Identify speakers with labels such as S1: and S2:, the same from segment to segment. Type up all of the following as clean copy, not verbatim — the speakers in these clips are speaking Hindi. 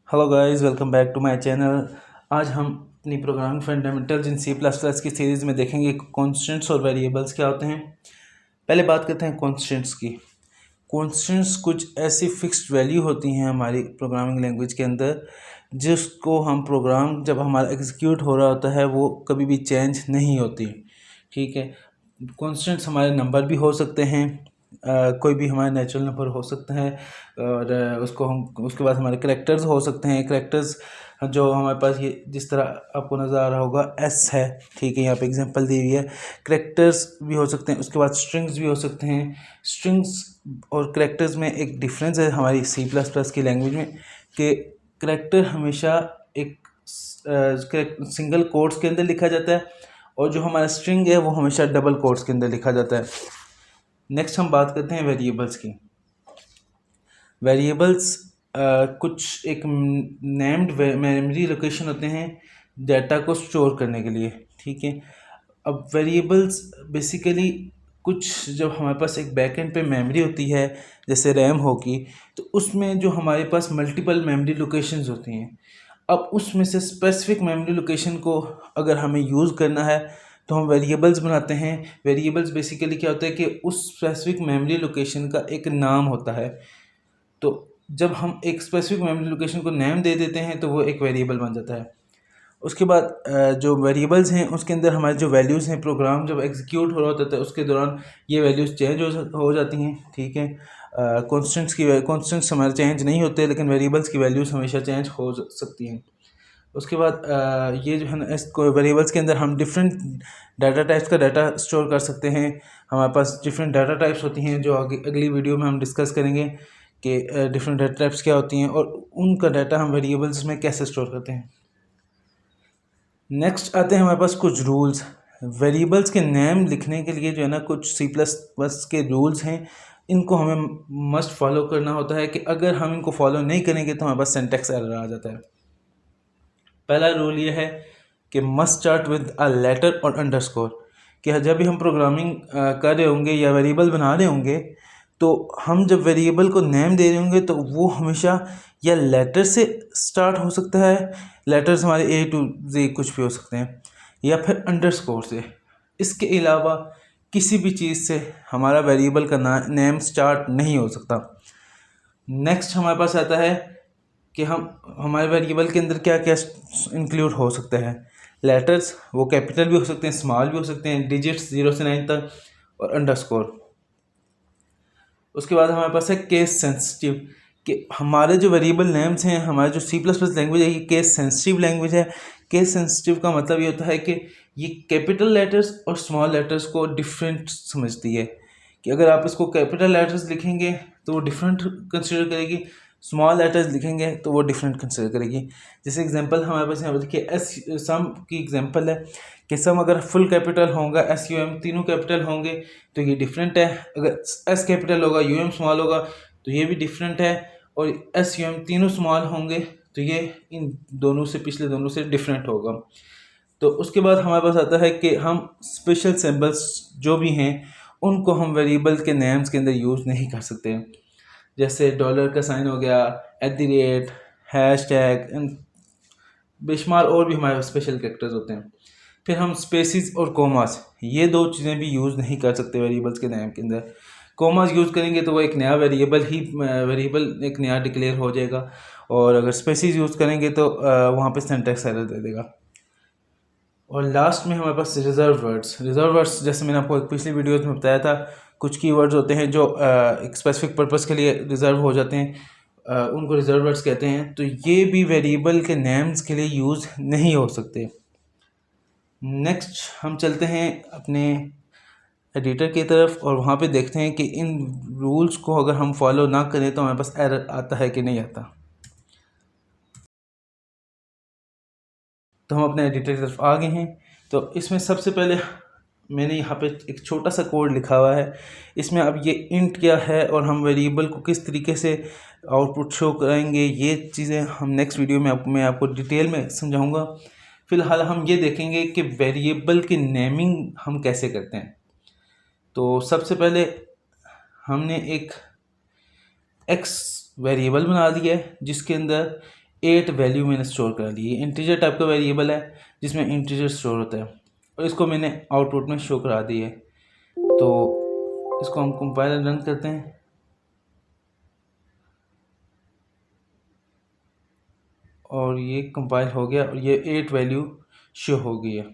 S1: Hello guys, welcome back to my channel. आज हम अपनी programming fundamentals in C plus plus की सीरीज़ में देखेंगे कॉन्स्टेंट्स और वेरिएबल्स क्या होते हैं। पहले बात करते हैं कॉन्स्टेंट्स की। कॉन्स्टेंट्स कुछ ऐसी फिक्स्ड वैल्यू होती हैं हमारी प्रोग्रामिंग लैंग्वेज के अंदर, जिसको हम प्रोग्राम जब हमारा एग्जीक्यूट हो रहा होता है वो कभी भी चेंज नहीं होती। ठीक है, कॉन्स्टेंट्स हमारे नंबर भी हो सकते हैं, कोई भी हमारा नेचुरल नंबर हो सकता है, और उसको हम उसके बाद हमारे करैक्टर्स हो सकते हैं। करैक्टर्स जो हमारे पास ये जिस तरह आपको नज़र आ रहा होगा एस है, ठीक है, यहाँ पे एग्जांपल दी हुई है। करैक्टर्स भी हो सकते हैं, उसके बाद स्ट्रिंग्स भी हो सकते हैं। स्ट्रिंग्स और करैक्टर्स में एक डिफरेंस है हमारी सी प्लस प्लस की लैंग्वेज में कि करैक्टर हमेशा एक सिंगल कोट्स के अंदर लिखा जाता है, और जो हमारा स्ट्रिंग है वो हमेशा डबल कोट्स के अंदर लिखा जाता है। नेक्स्ट हम बात करते हैं वेरिएबल्स की। वेरिएबल्स कुछ एक नेम्ड मेमोरी लोकेशन होते हैं डाटा को स्टोर करने के लिए। ठीक है, अब वेरिएबल्स बेसिकली कुछ जब हमारे पास एक बैकएंड पे मेमोरी होती है जैसे रैम होगी, तो उसमें जो हमारे पास मल्टीपल मेमोरी लोकेशंस होती हैं। अब उसमें से स्पेसिफिक मेमोरी लोकेशन को अगर हमें यूज़ करना है तो हम वेरिएबल्स बनाते हैं। वेरिएबल्स बेसिकली क्या होता है कि उस स्पेसिफिक मेमोरी लोकेशन का एक नाम होता है। तो जब हम एक स्पेसिफिक मेमोरी लोकेशन को नेम दे देते हैं तो वो एक वेरिएबल बन जाता है। उसके बाद जो वेरिएबल्स हैं उसके अंदर हमारे जो वैल्यूज़ हैं, प्रोग्राम जब एग्जीक्यूट हो रहा होता है उसके दौरान ये वैल्यूज़ चेंज हो जाती हैं। ठीक है, कॉन्स्टेंट्स हमारे चेंज नहीं होते, लेकिन वेरिएबल्स की वैल्यूज़ हमेशा चेंज हो सकती हैं। उसके बाद ये जो है ना, इसको वेरिएबल्स के अंदर हम डिफरेंट डाटा टाइप्स का डाटा स्टोर कर सकते हैं। हमारे पास डिफरेंट डाटा टाइप्स होती हैं जो अगली वीडियो में हम डिस्कस करेंगे कि डिफरेंट डाटा टाइप्स क्या होती हैं और उनका डाटा हम वेरिएबल्स में कैसे स्टोर करते हैं। नेक्स्ट आते हैं हमारे पास कुछ रूल्स। वेरिएबल्स के नेम लिखने के लिए जो है ना, कुछ सी प्लस प्लस के रूल्स हैं, इनको हमें मस्ट फॉलो करना होता है कि अगर हम इनको फॉलो नहीं करेंगे तो हमारे पास सिंटैक्स एरर आ जाता है। पहला रूल ये है कि must start with a letter और अंडरस्कोर, कि जब भी हम प्रोग्रामिंग कर रहे होंगे या वेरिएबल बना रहे होंगे, तो हम जब वेरिएबल को नेम दे रहे होंगे तो वो हमेशा या लेटर से स्टार्ट हो सकता है, लेटर्स हमारे ए टू जी कुछ भी हो सकते हैं, या फिर अंडरस्कोर से। इसके अलावा किसी भी चीज़ से हमारा वेरिएबल का नेम स्टार्ट नहीं हो सकता। नेक्स्ट हमारे पास आता है कि हम हमारे वेरिएबल के अंदर क्या क्या इंक्लूड हो सकता है। लेटर्स वो कैपिटल भी हो सकते हैं, स्मॉल भी हो सकते हैं, डिजिट्स 0 से 9 तक, और अंडरस्कोर। उसके बाद हमारे पास है केस सेंसिटिव, कि हमारे जो वेरिएबल नेम्स हैं, हमारे जो सी प्लस प्लस लैंग्वेज है ये केस सेंसिटिव लैंग्वेज है। केस सेंसिटिव का मतलब ये होता है कि ये कैपिटल लेटर्स और स्मॉल लेटर्स को डिफरेंट समझती है, कि अगर आप इसको कैपिटल लेटर्स लिखेंगे तो वो डिफरेंट कंसिडर करेगी, स्मॉल लेटर्स लिखेंगे तो वो डिफरेंट कंसिडर करेगी। जैसे एग्जांपल हमारे पास यहाँ पर देखिए, एस सम की एग्जांपल है कि सम अगर फुल कैपिटल होगा, एस यू एम तीनों कैपिटल होंगे तो ये डिफरेंट है। अगर एस कैपिटल होगा, यू एम स्मॉल होगा तो ये भी डिफरेंट है, और एस यू एम तीनों स्मॉल होंगे तो ये इन दोनों से, पिछले दोनों से डिफरेंट होगा। तो उसके बाद हमारे पास आता है कि हम स्पेशल सिंबल्स जो भी हैं उनको हम वेरिएबल के नेम्स के अंदर यूज़ नहीं कर सकते। जैसे डॉलर का साइन हो गया, @ हैश टैग, बेशुमार और भी हमारे स्पेशल कैरेक्टर्स होते हैं। फिर हम स्पेसिस और कोमास, ये दो चीज़ें भी यूज़ नहीं कर सकते वेरिएबल्स के नेम के अंदर। कोमास यूज़ करेंगे तो वो एक नया वेरिएबल एक नया डिक्लेयर हो जाएगा, और अगर स्पेसिस यूज़ करेंगे तो वहाँ पे सिंटैक्स एरर दे देगा। और लास्ट में हमारे पास रिजर्व वर्ड्स जैसे मैंने आपको पिछली वीडियोस में बताया था, कुछ कीवर्ड्स होते हैं जो एक स्पेसिफिक पर्पस के लिए रिजर्व हो जाते हैं, उनको रिजर्व वर्ड्स कहते हैं। तो ये भी वेरिएबल के नेम्स के लिए यूज़ नहीं हो सकते। नेक्स्ट हम चलते हैं अपने एडिटर की तरफ, और वहाँ पे देखते हैं कि इन रूल्स को अगर हम फॉलो ना करें तो हमारे पास एरर आता है कि नहीं आता। तो हम अपने एडिटर की तरफ आ गए हैं। तो इसमें सबसे पहले मैंने यहाँ पे एक छोटा सा कोड लिखा हुआ है। इसमें अब ये इंट क्या है और हम वेरिएबल को किस तरीके से आउटपुट शो करेंगे, ये चीज़ें हम नेक्स्ट वीडियो में मैं आपको डिटेल में समझाऊंगा। फ़िलहाल हम ये देखेंगे कि वेरिएबल की नेमिंग हम कैसे करते हैं। तो सबसे पहले हमने एक एक्स वेरिएबल बना दिया है जिसके अंदर 8 वैल्यू मैंने स्टोर करा ली। ये इंटीजर टाइप का वेरिएबल है जिसमें इंटीजर स्टोर होता है और इसको मैंने आउटपुट में शो करा दी है। तो इसको हम कंपाइलर रन करते हैं और ये कंपाइल हो गया और ये 8 वैल्यू शो हो गई है।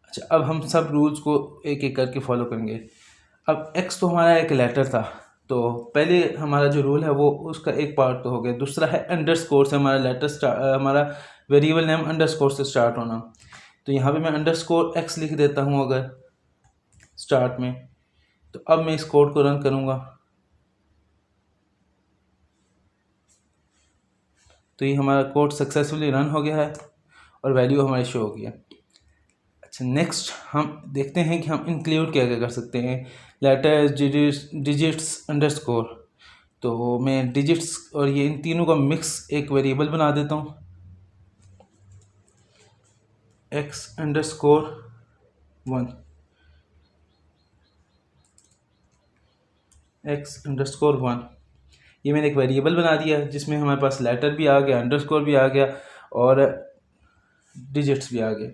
S1: अच्छा, अब हम सब रूल्स को एक एक करके फॉलो करेंगे। अब x तो हमारा एक लेटर था, तो पहले हमारा जो रूल है वो उसका एक पार्ट तो हो गया। दूसरा है अंडरस्कोर से हमारा हमारा वेरिएबल नेम अंडरस्कोर से स्टार्ट होना। तो यहाँ पे मैं अंडरस्कोर x लिख देता हूँ अगर स्टार्ट में। तो अब मैं इस कोड को रन करूँगा तो ये हमारा कोड सक्सेसफुली रन हो गया है और वैल्यू हमारी शो हो गया। अच्छा, नेक्स्ट हम देखते हैं कि हम इंक्लूड क्या क्या कर सकते हैं। Letters, digits, underscore. तो मैं डिजिट्स और ये इन तीनों का मिक्स एक वेरिएबल बना देता हूँ, x_1 x_1। ये मैंने एक वेरिएबल बना दिया जिसमें हमारे पास लेटर भी आ गया, अंडरस्कोर भी आ गया और डिजिट्स भी आ गए।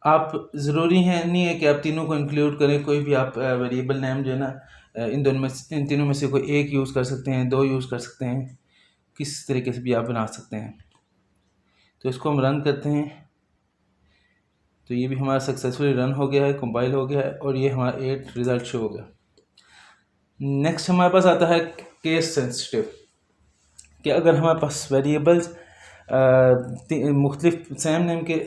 S1: आप ज़रूरी है नहीं है कि आप तीनों को इंक्लूड करें, कोई भी आप वेरिएबल नेम जो है ना इन तीनों में से कोई एक यूज़ कर सकते हैं, 2 यूज़ कर सकते हैं, किस तरीके से भी आप बना सकते हैं। तो इसको हम रन करते हैं तो ये भी हमारा सक्सेसफुली रन हो गया है, कंपाइल हो गया है और ये हमारा 8 रिज़ल्ट शो हो गया। नेक्स्ट हमारे पास आता है केस सेंसिटिव, कि अगर हमारे पास वेरिएबल्स मुख्तलिफ सेम नेम के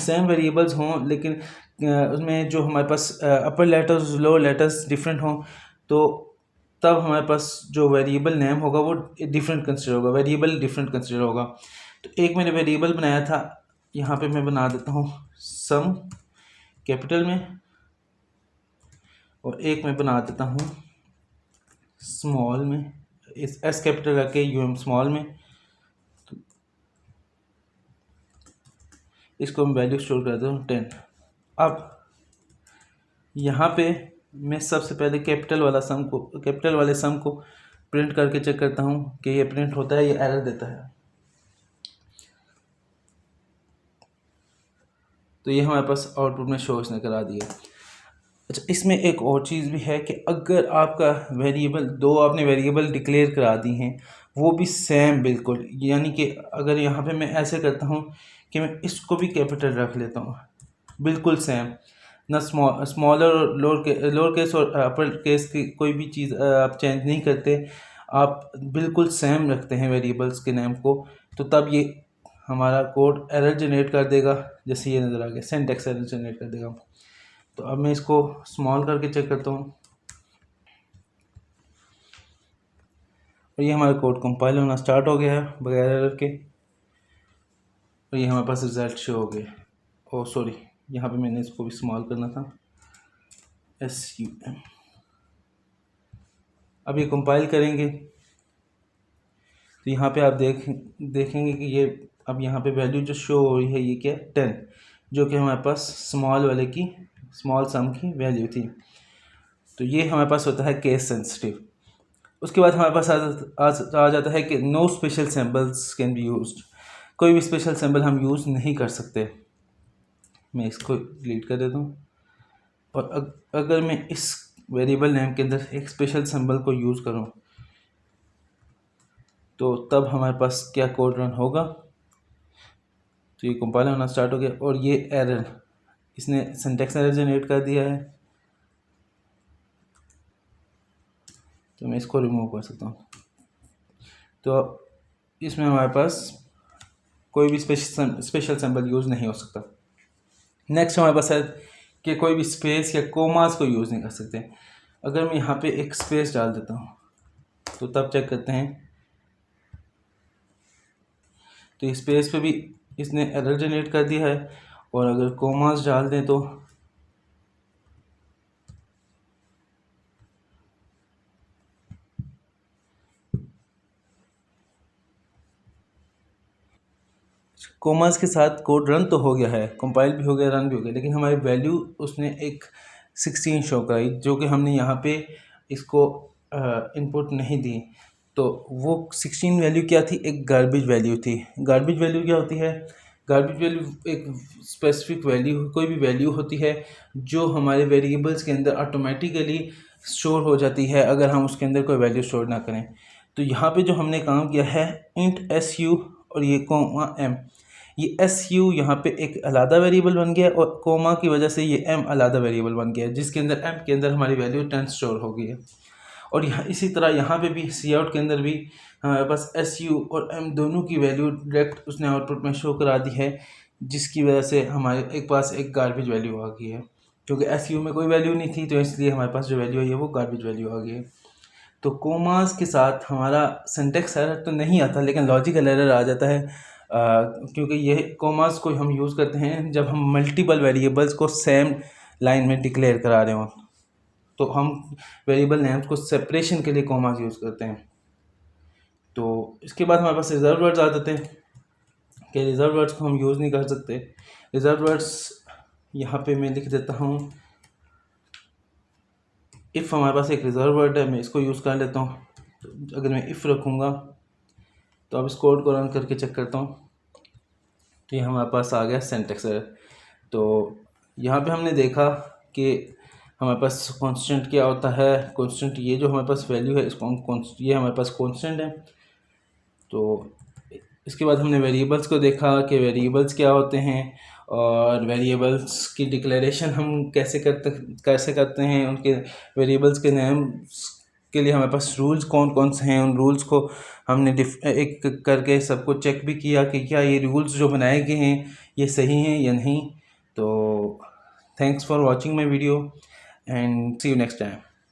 S1: सेम वेरिएबल्स हों लेकिन उसमें जो हमारे पास अपर लेटर्स लोअर लेटर्स डिफरेंट हों, तो तब हमारे पास जो वेरिएबल नेम होगा वो डिफरेंट कंसिडर होगा, वेरिएबल डिफरेंट कंसिडर होगा। तो एक मैंने वेरिएबल बनाया था, यहाँ पे मैं बना देता हूँ सम कैपिटल में और एक मैं बना देता हूँ स्मॉल में, इस एस कैपिटल रखे यूएम स्मॉल में। तो इसको मैं वैल्यू स्टोर कर देता हूँ 10। अब यहाँ पे मैं सबसे पहले कैपिटल वाले सम को प्रिंट करके चेक करता हूँ कि ये प्रिंट होता है, ये एरर देता है। तो ये हमारे पास आउटपुट में शो इसने करा दिया। अच्छा, इसमें एक और चीज़ भी है कि अगर आपका वेरिएबल, दो आपने वेरिएबल डिक्लेयर करा दी हैं, वो भी सेम बिल्कुल, यानी कि अगर यहाँ पे मैं ऐसे करता हूँ कि मैं इसको भी कैपिटल रख लेता हूँ, बिल्कुल सेम, ना स्मॉलर लोअर केस और अपर केस की कोई भी चीज़ आप चेंज नहीं करते, आप बिल्कुल सेम रखते हैं वेरिएबल्स के नेम को, तो तब ये हमारा कोड एरर जनरेट कर देगा। जैसे ये नज़र आ गया, सिंटैक्स एरर जनरेट कर देगा। तो अब मैं इसको स्मॉल करके चेक करता हूँ और ये हमारा कोड कंपाइल होना स्टार्ट हो गया है बगैर एरर के और ये हमारे पास रिजल्ट शो हो गए। ओह सॉरी, यहाँ पे मैंने इसको भी स्मॉल करना था, SUM। अब ये कंपाइल करेंगे तो यहाँ पे आप देखेंगे कि ये अब यहाँ पे वैल्यू जो शो हो रही है ये क्या है 10, जो कि हमारे पास स्मॉल सम की वैल्यू थी। तो ये हमारे पास होता है केस सेंसिटिव। उसके बाद हमारे पास आ जाता है कि no special symbols can be used, कोई भी स्पेशल सिंबल हम यूज़ नहीं कर सकते। मैं इसको डिलीट कर देता हूँ और अगर मैं इस वेरिएबल नेम के अंदर एक स्पेशल सिंबल को यूज़ करूँ तो तब हमारे पास क्या कोड रन होगा। तो ये कंपाइल होना स्टार्ट हो गया और ये एरर, इसने सिंटैक्स एरर जनरेट कर दिया है। तो मैं इसको रिमूव कर सकता हूँ। तो इसमें हमारे पास कोई भी स्पेशल सिंबल यूज़ नहीं हो सकता। नेक्स्ट हमारे पास है कि कोई भी स्पेस या कोमास को यूज़ नहीं कर सकते। अगर मैं यहाँ पे एक स्पेस डाल देता हूँ तो तब चेक करते हैं, तो इस स्पेस पे भी इसने एरर जनरेट कर दिया है और अगर कोमास डाल दें तो कोमास के साथ कोड रन तो हो गया है, कंपाइल भी हो गया, रन भी हो गया, लेकिन हमारी वैल्यू उसने एक 16 शो कराई, जो कि हमने यहाँ पे इसको इनपुट नहीं दी। तो वो 16 वैल्यू क्या थी, एक गार्बेज वैल्यू थी। गार्बेज वैल्यू क्या होती है, गार्बेज वैल्यू एक स्पेसिफिक वैल्यू, कोई भी वैल्यू होती है जो हमारे वेरिएबल्स के अंदर ऑटोमेटिकली स्टोर हो जाती है अगर हम उसके अंदर कोई वैल्यू स्टोर ना करें। तो यहाँ पे जो हमने काम किया है इंट एस यू और ये कोमा एम, ये एस यू यहाँ पे एक अलग वेरिएबल बन गया और कोमा की वजह से ये एम अलग वेरिएबल बन गया, जिसके अंदर एम के अंदर हमारी वैल्यू 10 स्टोर हो गई है। और यहाँ इसी तरह यहाँ पे भी सी आउट के अंदर भी हमारे पास एस यू और एम दोनों की वैल्यू डायरेक्ट उसने आउटपुट में शो करा दी है, जिसकी वजह से हमारे एक पास एक गार्बेज वैल्यू आ गई है। क्योंकि एस यू में कोई वैल्यू नहीं थी तो इसलिए हमारे पास जो वैल्यू आई है वो गार्बेज वैल्यू आ गई है। तो कोमास के साथ हमारा सिंटेक्स एरर तो नहीं आता लेकिन लॉजिकल एरर आ जाता है, क्योंकि ये कोमास को हम यूज़ करते हैं जब हम मल्टीपल वेरिएबल्स को सेम लाइन में डिक्लेयर करा रहे हों, तो हम वेरिएबल नेम्स को सेपरेशन के लिए कोमास यूज़ करते हैं। तो इसके बाद हमारे पास रिजर्व वर्ड्स आ जाते हैं कि रिजर्व वर्ड्स को हम यूज़ नहीं कर सकते। रिजर्व वर्ड्स यहाँ पे मैं लिख देता हूँ, इफ़ हमारे पास एक रिजर्व वर्ड है, मैं इसको यूज़ कर लेता हूँ। तो अगर मैं इफ़ रखूँगा तो अब इस कोड को रन करके चेक करता हूँ तो ये हमारे पास आ गया सिंटेक्स एरर। तो यहाँ पे हमने देखा कि हमारे पास कांस्टेंट क्या होता है, कांस्टेंट ये जो हमारे पास वैल्यू है इसको ये हमारे पास कांस्टेंट है। तो इसके बाद हमने वेरिएबल्स को देखा कि वेरिएबल्स क्या होते हैं और वेरिएबल्स की डिक्लेरेशन हम कैसे करते हैं, उनके वेरिएबल्स के नेम के लिए हमारे पास रूल्स कौन कौन से हैं, उन रूल्स को हमने एक करके सबको चेक भी किया कि क्या ये रूल्स जो बनाए गए हैं ये सही हैं या नहीं। तो thanks for watching my video and see you next time.